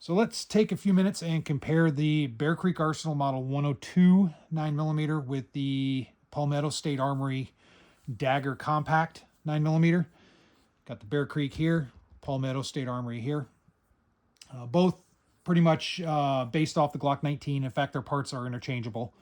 So let's take a few minutes and compare the Bear Creek Arsenal Model 102 9mm with the Palmetto State Armory Dagger Compact 9mm. Got the Bear Creek here, Palmetto State Armory here. Both pretty much based off the Glock 19. In fact, their parts are interchangeable.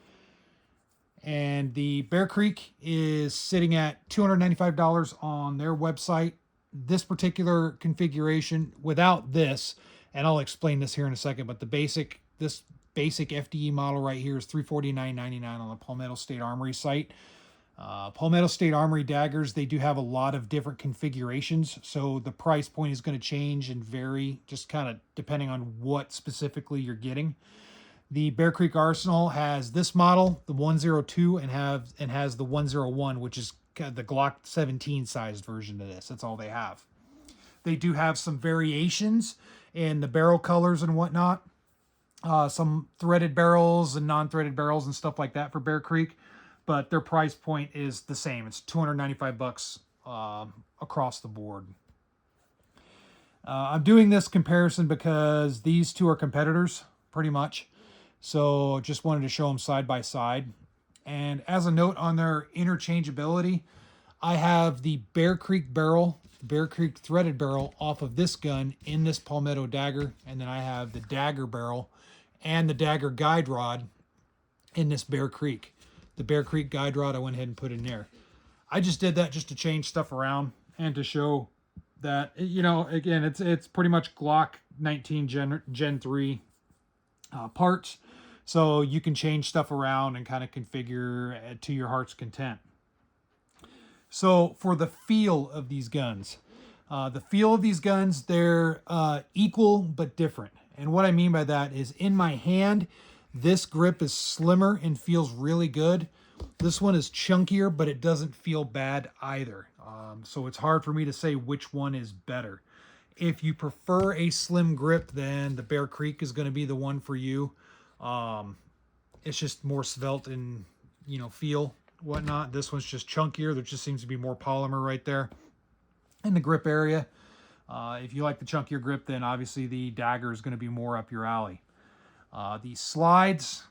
And the Bear Creek is sitting at $295 on their website. This particular configuration without this, and I'll explain this here in a second, but this basic FDE model right here is $349.99 on the Palmetto State Armory site. Palmetto State Armory daggers, they do have a lot of different configurations, so the price point is going to change and vary just kind of depending on what specifically you're getting. The Bear Creek Arsenal has this model, the 102, and has the 101, which is the Glock 17 sized version of this. That's all they have. They do have some variations in the barrel colors and whatnot. Some threaded barrels and non-threaded barrels and stuff like that for Bear Creek, but their price point is the same. It's $295 across the board. I'm doing this comparison because these two are competitors, pretty much. So just wanted to show them side by side. And as a note on their interchangeability, I have the Bear Creek barrel, the Bear Creek threaded barrel off of this gun in this Palmetto Dagger. And then I have the Dagger barrel and the Dagger guide rod in this Bear Creek. The Bear Creek guide rod I went ahead and put in there. I just did that just to change stuff around and to show that, you know, again, it's pretty much Glock 19 Gen 3 parts. So you can change stuff around and kind of configure to your heart's content. So for the feel of these guns, they're equal but different. And what I mean by that is in my hand, this grip is slimmer and feels really good. This one is chunkier, but it doesn't feel bad either. So it's hard for me to say which one is better. If you prefer a slim grip, then the Bear Creek is going to be the one for you. It's just more svelte and, you know, feel, whatnot. This one's just chunkier. There just seems to be more polymer right there in the grip area. If you like the chunkier grip, then obviously the Dagger is going to be more up your alley. The slides,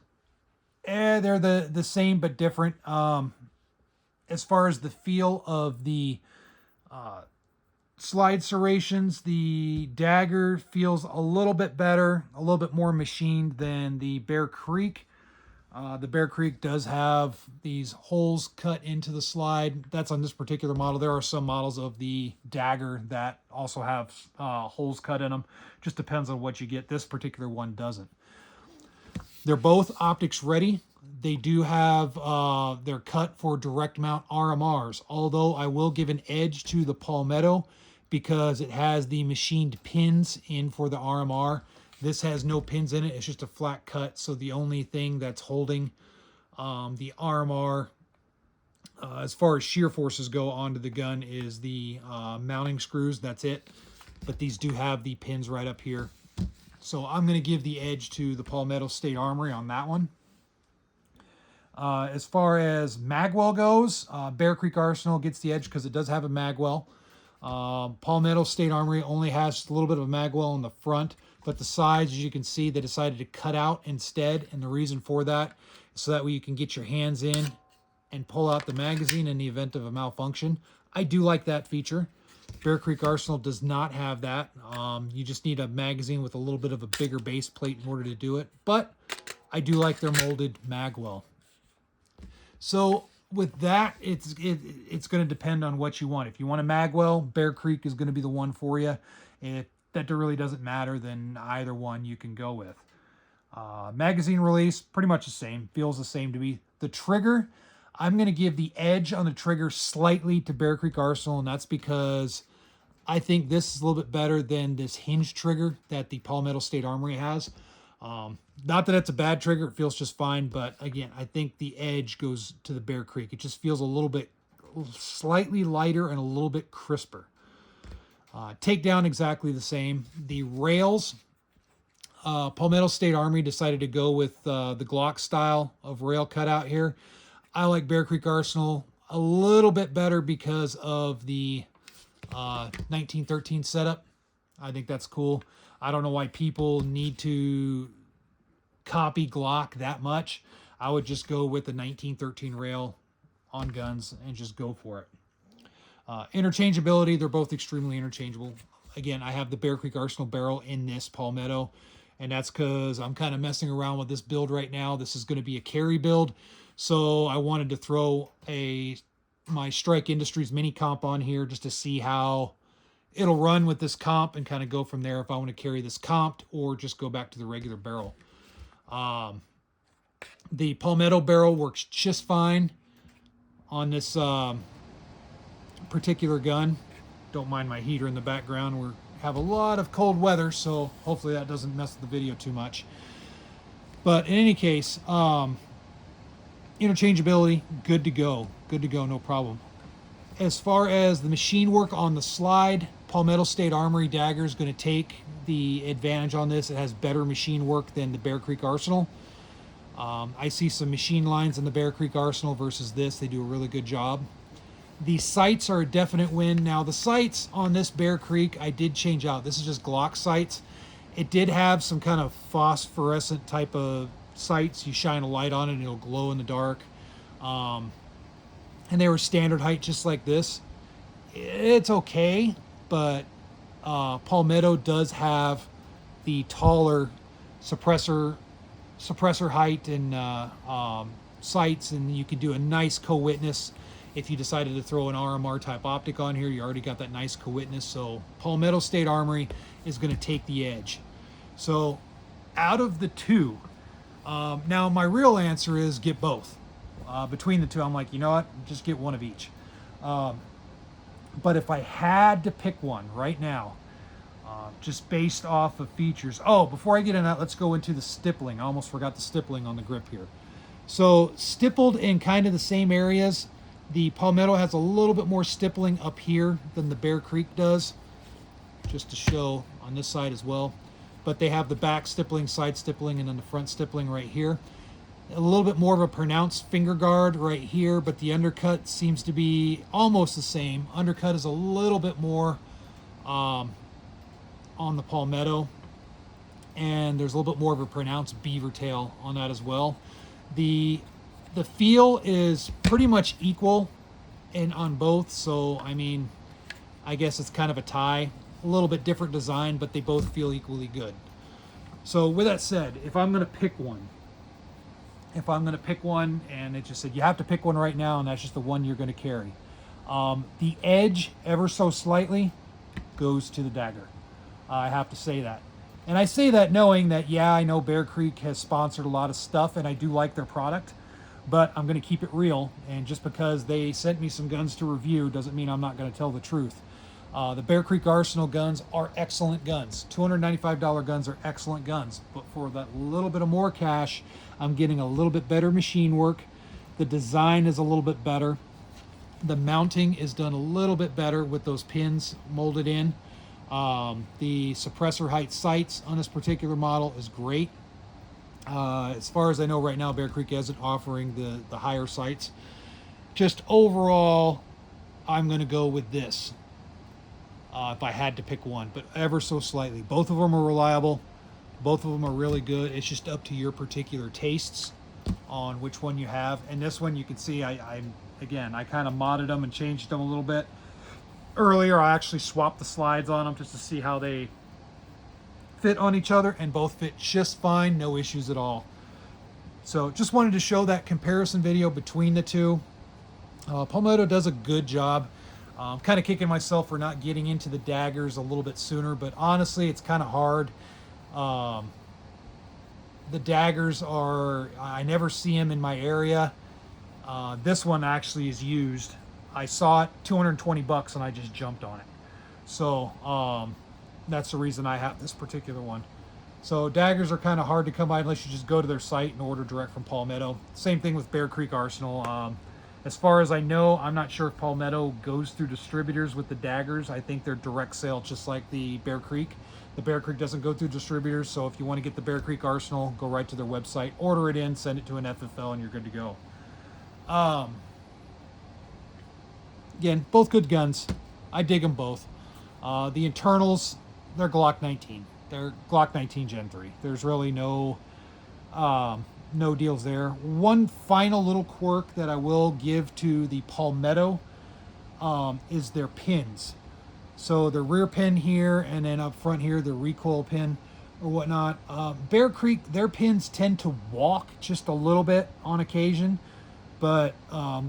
they're the same but different. As far as the feel of the slide serrations, the Dagger feels a little bit better, a little bit more machined than the Bear Creek. The Bear Creek does have these holes cut into the slide. That's on this particular model. There are some models of the Dagger that also have holes cut in them. Just depends on what you get. This particular one doesn't. They're both optics ready. They do have, they're cut for direct mount RMRs, although I will give an edge to the Palmetto because it has the machined pins in for the RMR. This has no pins in it. It's just a flat cut. So the only thing that's holding the RMR as far as shear forces go onto the gun is the mounting screws. That's it. But these do have the pins right up here. So I'm going to give the edge to the Palmetto State Armory on that one. As far as magwell goes, Bear Creek Arsenal gets the edge because it does have a magwell. Palmetto State Armory only has just a little bit of a magwell in the front, but the sides, as you can see, they decided to cut out instead. And the reason for that is so that way you can get your hands in and pull out the magazine in the event of a malfunction. I do like that feature. Bear Creek Arsenal does not have that. You just need a magazine with a little bit of a bigger base plate in order to do it. But I do like their molded magwell. So with that, it's going to depend on what you want. If you want a magwell, Bear Creek is going to be the one for you. If that really doesn't matter, then either one you can go with. Magazine release, pretty much the same. Feels the same to me. The trigger, I'm going to give the edge on the trigger slightly to Bear Creek Arsenal, and that's because I think this is a little bit better than this hinge trigger that the Palmetto State Armory has. Not that it's a bad trigger, it feels just fine, but again, I think the edge goes to the Bear Creek. It just feels a little bit slightly lighter and a little bit crisper. Takedown exactly the same. The rails, Palmetto State Armory decided to go with the Glock style of rail cutout here. I like Bear Creek Arsenal a little bit better because of the 1913 setup. I think that's cool. I don't know why people need to copy Glock that much. I would just go with the 1913 rail on guns and just go for it. Interchangeability, they're both extremely interchangeable. Again, I have the Bear Creek Arsenal barrel in this Palmetto, and that's because I'm kind of messing around with this build right now. This is going to be a carry build, so I wanted to throw my Strike Industries mini comp on here just to see how it'll run with this comp and kind of go from there if I want to carry this comped or just go back to the regular barrel. The Palmetto barrel works just fine on this particular gun. Don't mind my heater in the background. We have a lot of cold weather, so hopefully that doesn't mess with the video too much. But in any case, interchangeability, good to go, no problem. As far as the machine work on the slide, Palmetto State Armory Dagger is going to take the advantage on this. It has better machine work than the Bear Creek Arsenal. I see some machine lines in the Bear Creek Arsenal versus this. They do a really good job. The sights are a definite win. Now, the sights on this Bear Creek, I did change out. This is just Glock sights. It did have some kind of phosphorescent type of sights. You shine a light on it and it'll glow in the dark. And they were standard height just like this. It's okay, but Palmetto does have the taller suppressor height and sights, and you can do a nice co-witness. If you decided to throw an RMR type optic on here, you already got that nice co-witness. So Palmetto State Armory is going to take the edge. So out of the two, now my real answer is get both. Between the two, I'm like, you know what, just get one of each. But if I had to pick one right now, just based off of features. Oh, before I get into that, let's go into the stippling. I almost forgot the stippling on the grip here. So stippled in kind of the same areas. The Palmetto has a little bit more stippling up here than the Bear Creek does, just to show on this side as well. But they have the back stippling, side stippling, and then the front stippling right here. A little bit more of a pronounced finger guard right here, but the undercut seems to be almost the same. Undercut is a little bit more on the Palmetto, and there's a little bit more of a pronounced beaver tail on that as well. The feel is pretty much equal on both, so I mean, I guess it's kind of a tie. A little bit different design, but they both feel equally good. So with that said, if I'm going to pick one, and it just said you have to pick one right now, and that's just the one you're going to carry, the edge ever so slightly goes to the Dagger. I have to say that. And I say that knowing that, yeah, I know Bear Creek has sponsored a lot of stuff, and I do like their product, but I'm going to keep it real. And just because they sent me some guns to review doesn't mean I'm not going to tell the truth. The Bear Creek Arsenal guns are excellent guns. $295 guns are excellent guns. But for that little bit of more cash, I'm getting a little bit better machine work. The design is a little bit better. The mounting is done a little bit better with those pins molded in. The suppressor height sights on this particular model is great. As far as I know right now, Bear Creek isn't offering the higher sights. Just overall, I'm going to go with this. If I had to pick one, but ever so slightly. Both of them are reliable. Both of them are really good. It's just up to your particular tastes on which one you have. And this one, you can see, I kind of modded them and changed them a little bit. Earlier, I actually swapped the slides on them just to see how they fit on each other, and both fit just fine, no issues at all. So just wanted to show that comparison video between the two. Palmetto does a good job. I'm kind of kicking myself for not getting into the daggers a little bit sooner, but honestly, it's kind of hard. The daggers I never see them in my area. This one actually is used. I saw it, $220, and I just jumped on it. So that's the reason I have this particular one. So daggers are kind of hard to come by unless you just go to their site and order direct from Palmetto. Same thing with Bear Creek Arsenal. As far as I know, I'm not sure if Palmetto goes through distributors with the daggers. I think they're direct sale, just like the Bear Creek. The Bear Creek doesn't go through distributors, so if you want to get the Bear Creek Arsenal, go right to their website, order it in, send it to an FFL, and you're good to go. Again, both good guns. I dig them both. The internals, they're Glock 19. They're Glock 19 Gen 3. There's really no deals there. One final little quirk that I will give to the Palmetto is their pins. So the rear pin here, and then up front here, the recoil pin or whatnot. Bear Creek, their pins tend to walk just a little bit on occasion, but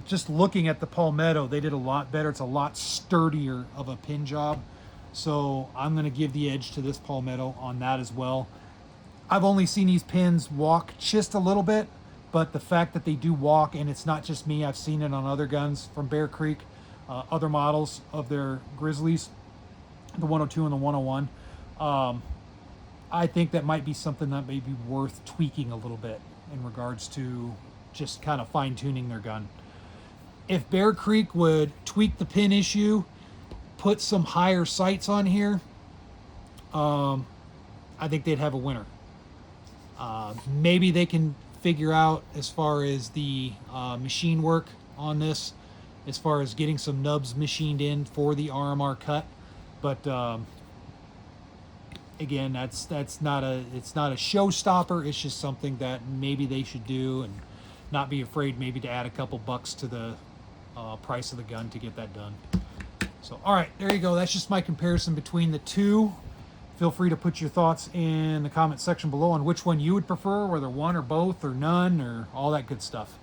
just looking at the Palmetto, they did a lot better. It's a lot sturdier of a pin job. So I'm going to give the edge to this Palmetto on that as well. I've only seen these pins walk just a little bit, but the fact that they do walk, and it's not just me, I've seen it on other guns from Bear Creek, other models of their Grizzlies, the 102 and the 101. I think that might be something that may be worth tweaking a little bit in regards to just kind of fine-tuning their gun. If Bear Creek would tweak the pin issue, put some higher sights on here, I think they'd have a winner. Maybe they can figure out as far as the machine work on this, as far as getting some nubs machined in for the RMR cut. But again, that's not a showstopper. It's just something that maybe they should do, and not be afraid maybe to add a couple bucks to the price of the gun to get that done. So, all right, there you go. That's just my comparison between the two. Feel free to put your thoughts in the comment section below on which one you would prefer, whether one or both or none or all that good stuff.